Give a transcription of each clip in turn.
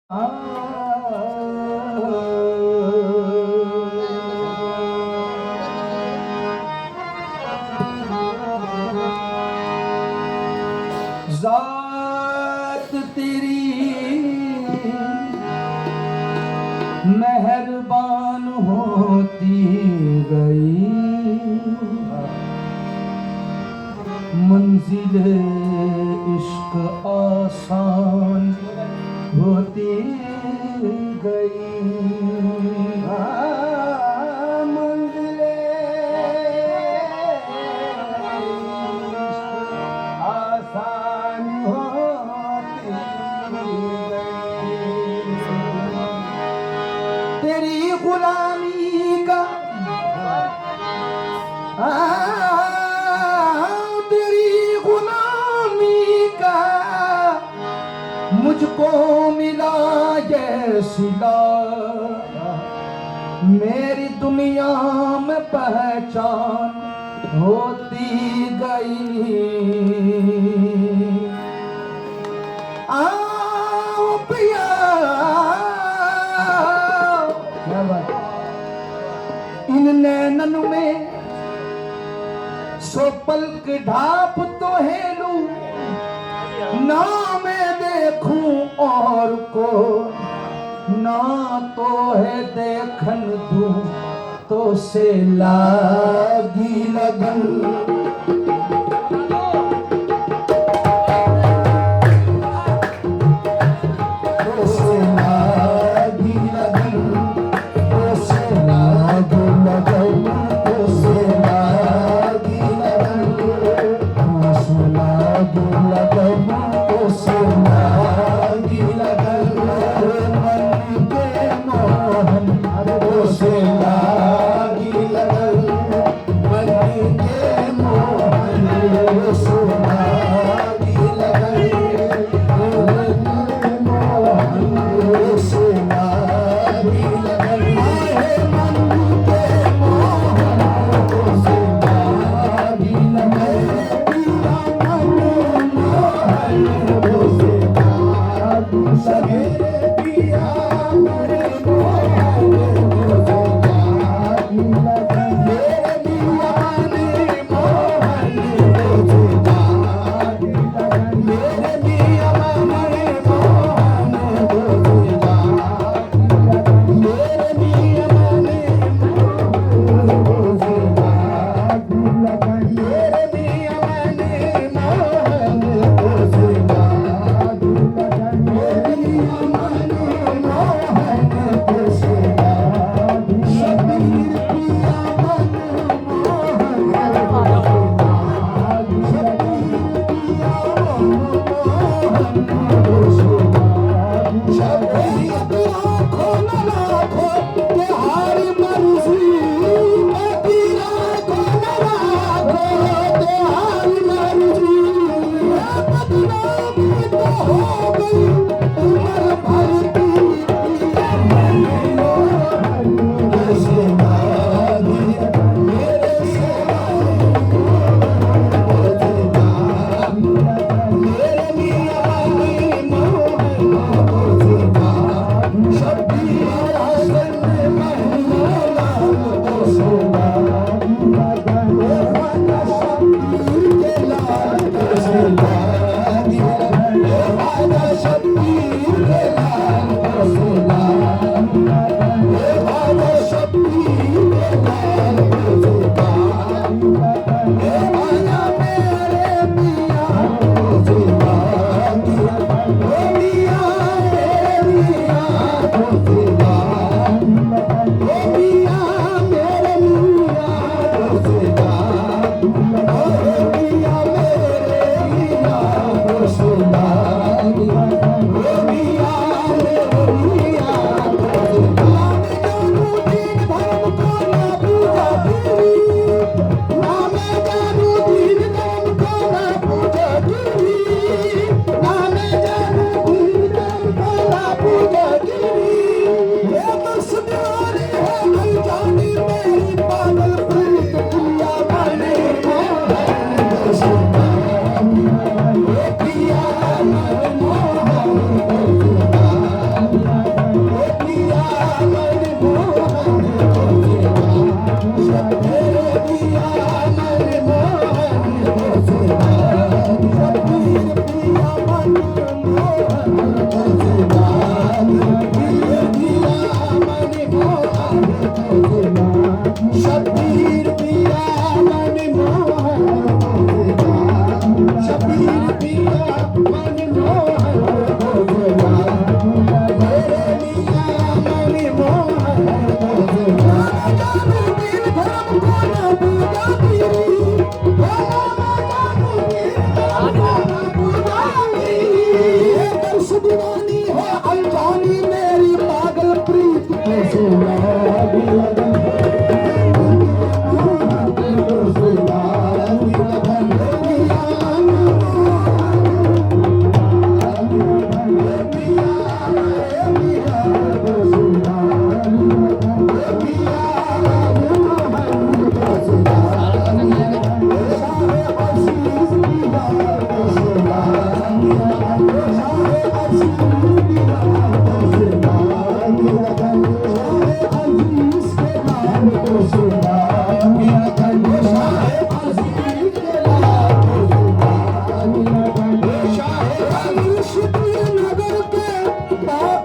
जात तेरी मेहरबान होती गई, मंजिल इश्क आसान होती गई। मंजिल आसान होती गई। तेरी गुलामी का तेरी गुलामी का मुझको मिला ये सिला, मेरी दुनिया में पहचान होती गई। आओ पिया, इन नैनन में सो पलक ढाप तो हेलू, ना मैं देखूं और को, ना तो है देखन दूं तो से लागी लगन।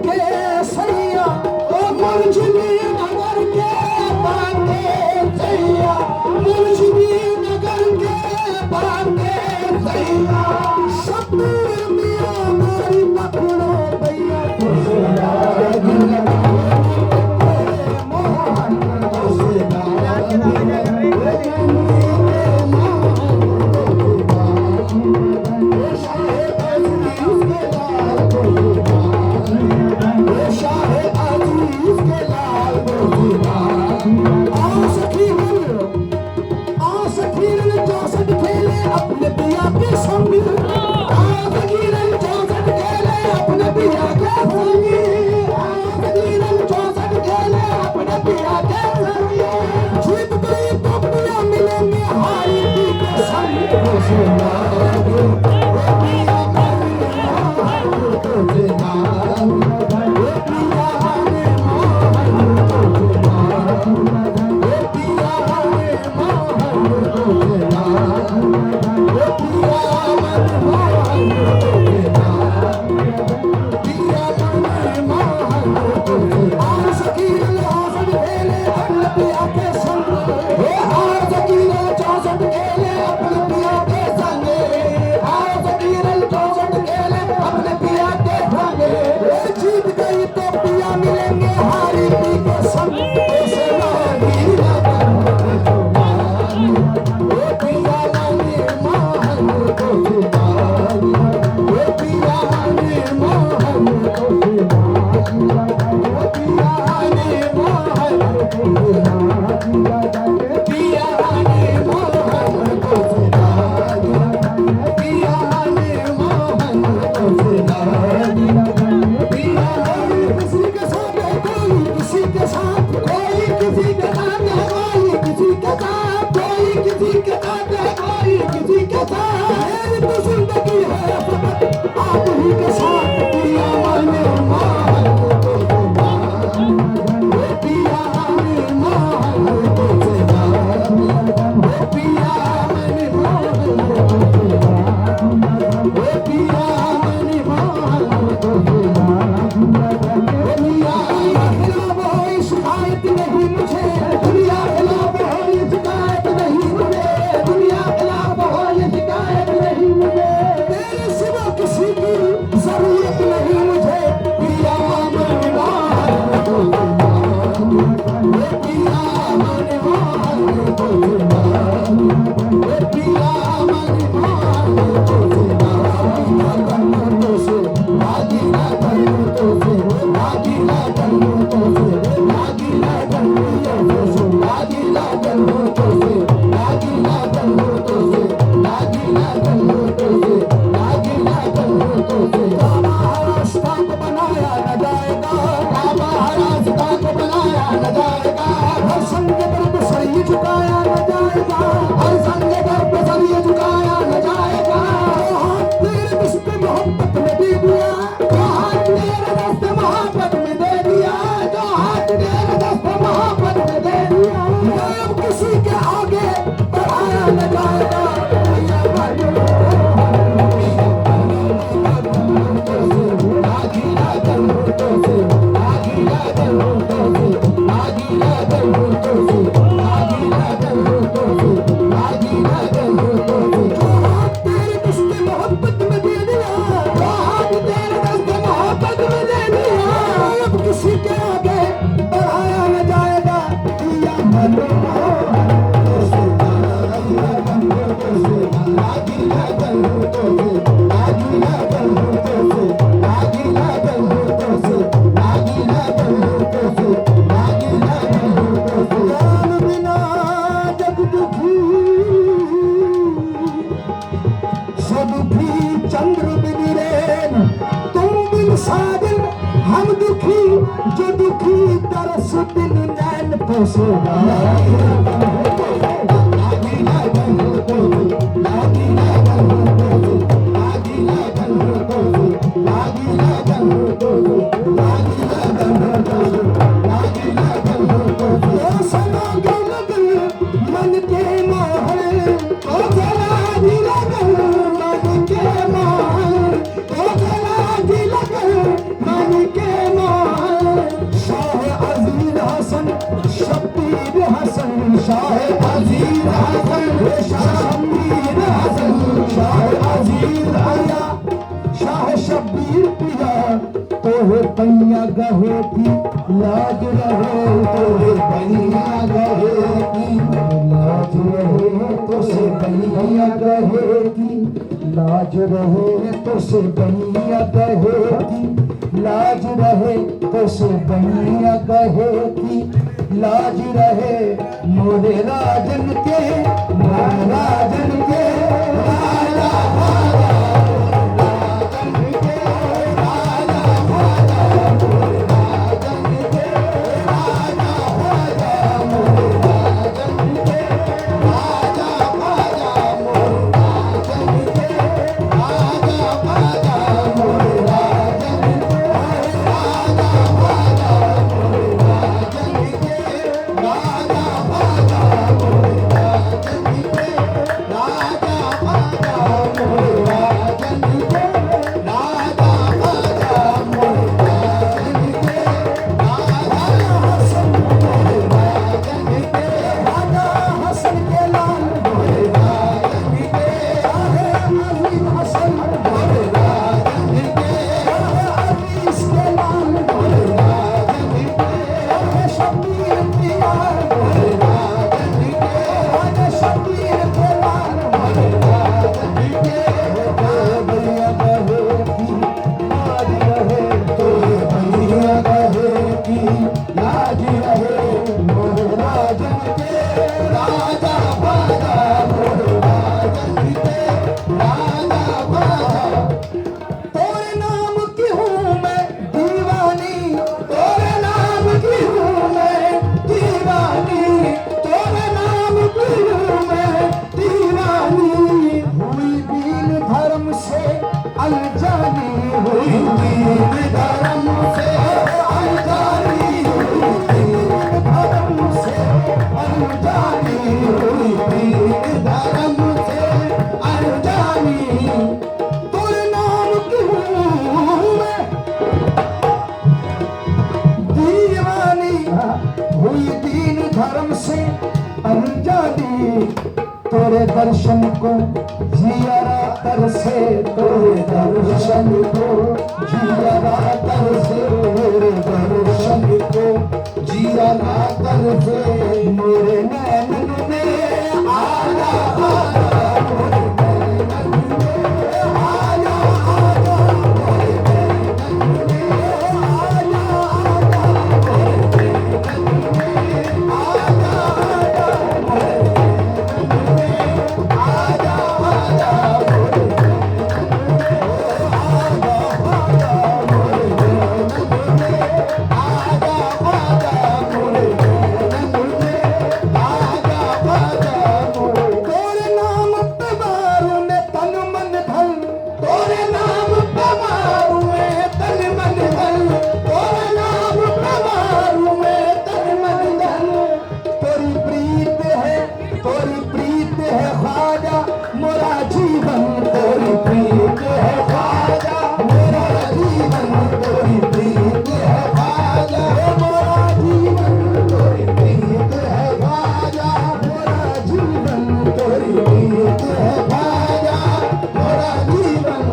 के सैया ओ मुर्शिदी नगर के बांके सैया मुर्शिदी नगर के बांके सैया शब्बीर मियां मेरी पकड़ो भैया अपने पिया के संग आसकीरन 64 खेले अपने पिया के संग आसकीरन 64 खेले अपने पिया के संग जीत गई तो पिया मिलेंगे हारी पी के संग मन के शाह अजीज हसन, शाह शब्बीर हसन, शाह अजीज आया, शाह शब्बीर पिया, तोहे पैया गहे की लाज रहे, तोहे पैया गहे की लाज रहे, तोसे पैया गहे की लाज रहे, तोसे पैया गहे की लाज रहे, तोसे पैया गहे की लाज रहे, मोरे राजन के, मोरे राजन के राजा भागा, राजन के राजा भागा, मोरे राजन के राजा भागा, मोरे राजन के राजा भागा, मोरे राजन के राजा भागा, मोरे राजन के राजा भागा, मोरे राजन के राजा भागा, मोरे राजन के राजा भागा, मोरे राजन के राजा भागा, मोरे राजन के राजा हसन, मोरे राजन के राजा हसन के लाल, मोरे राजन के शाहे अजीज हसन, मोरे राजन के शाहे अजीज के लाल, मोरे राजन के शाहे शब्बीर पिया, मोरे राजन के शाहे शब्बीर के लाल, मोरे राजन के भैया गहे की लाज रहे, तोरे भैया गहे की लाज रहे, मोरे राजन के राजा भागा, मोरे राजन के राजा भागा, तोरे नाम की हूँ मैं दीवानी, तोरे नाम की हूँ मैं दीवानी, तोरे नाम की हूँ मैं दीवानी, हुई दीन धर्म से अनजानी, हुई दीन धर्म से अनजानी, हुई दीन धर्म से अनजानी, हुई दीन धर्म से अनजानी, तोरे नाम की हूँ मैं दीवानी, हुई दीन धर्म से अनजानी, तोरे दर्शन को जियारा तरसे, तोरे दर्शन को जियारा तरसे, मेरे दर्शन को जियारा तरसे, मेरे नैनन में आजा आजा, मोरे नैनन में आजा आजा, मोरे नैनन में आजा आजा, मोरे नैनन में आजा आजा, मोरे नैनन में आजा आजा, मोरे नैनन में आजा आजा, मोरे नैनन में आजा आजा, मोरे नैनन में आजा आजा, मोरे तोरे नाम पे मारू मैं तन मन धन, तोरे नाम पे मारू मैं तन मन धन, तोरे नाम पे मारू मैं तन मन धन, तोरी प्रीत है, तोरी प्रीत है ख्वाजा मोरा जीवन, तोरी प्रीत है ख्वाजा मोरा जीवन, तोरी प्रीत है ख्वाजा मोरा जीवन, तोरी प्रीत है ख्वाजा मोरा जीवन, तोरी प्रीत है ख्वाजा मोरा जीवन,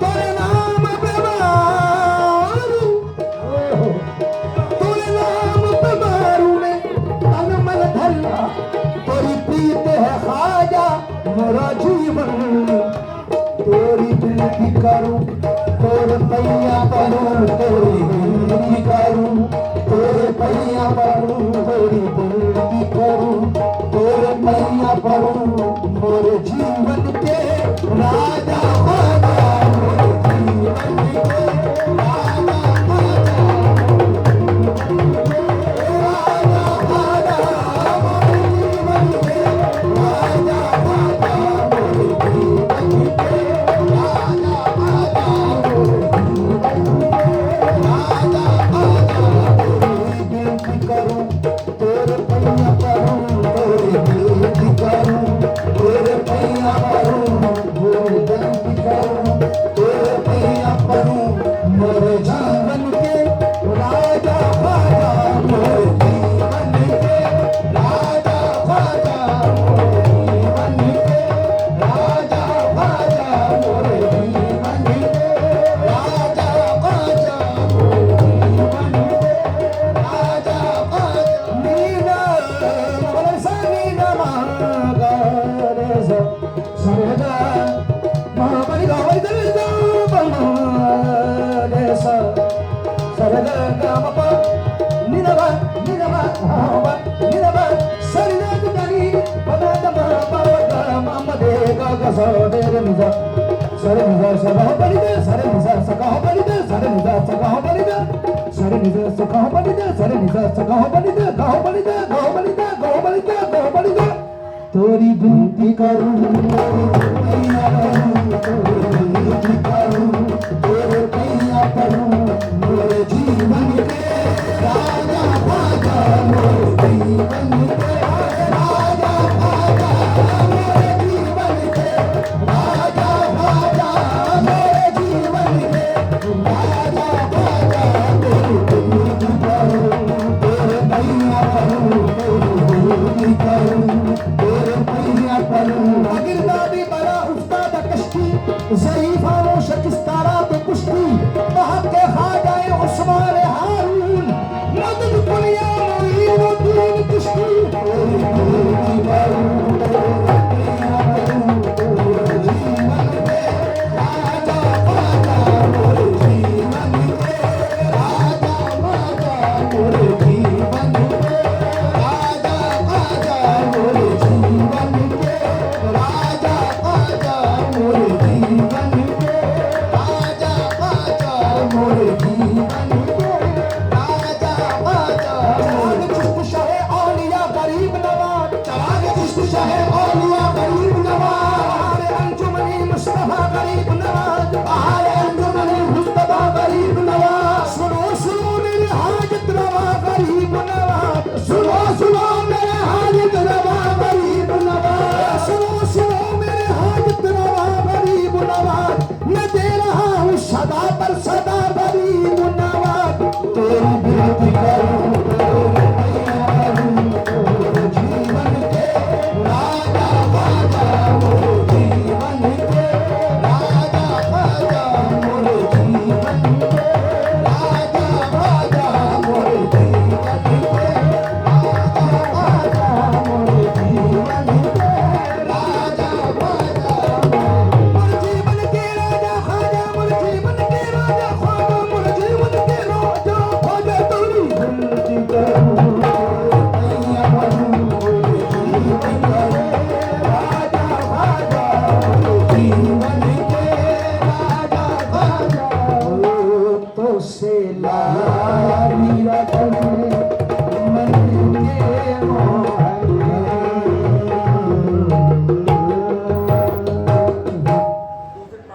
तोरे नाम पे मारू, तोरे नाम पे मारू मैं तन मन धन, तोरी प्रीत है ख्वाजा मोरा जीवन, तोरी दिल की करूं, तोरे पैया परूं, तोरी दिल की करूं, तोरे पैया परूं, तोरी दिल की करूं, तोरे पैया परूं, मोरे जीवन के राजा भागा, मोरे जीवन के राजा भागा, राजा भागा, मोरे जीवन के राजा भागा, मोरे जीवन के राजा भागा, मोरे जीवन के गामा निरवा निरवा हावा निरवा सरिनाथ गानी पदामा पावता मामदे गागा सरे निजा सरे निजा सगा बलिदे सरे निजा सगा बलिदे सरे निजा सगा बलिदे सरे निजा सगा बलिदे सरे निजा सगा बलिदे गाओ बलिदे गाओ बलिदे गाओ बलिदे गाओ बलिदे तोरी विनती करूं मैया तोरी विनती करूं तेरे पैया परूं मेरे जीवन के राजा भागा मेरे जीवन के राजा भागा मेरे जीवन के राजा भागा मेरे जीवन के राजा भागा तेरी विनती करूं तेरे पैया परूं तेरी विनती करूं गिरदादी बड़ा उस्ताद कश्ती ज़ईफा वो शकिस्तारा तो कुश्ती बहक के खा जाए उस्मान हारून मदद कुलिया मुईन दीन कुश्ती राजा राजा मोरे जीवन के राजा राजा मोरे जीवन के राजा राजा मोरे जीवन के राजा राजा मोरे जीवन के राजा राजा मोरे जीवन के राजा राजा मोरे चिश्त शाहे औलिया गरीब नवाज चराग चिश्त शाहे औलिया गरीब नवाज अंजुमनी मुस्तफा गरीब नवाज अंजुमनी मुस्तफा गरीब नवाज सुनो सुनो मेरे हाजत रवा गरीब नवाज सुनो सुनो मेरे हाजत रवा गरीब नवाज सुनो सुनो मेरे हाजत रवा गरीब नवाज मैं दे रहा हूँ सदा पर सदा गरीब नवाज तेरी विनती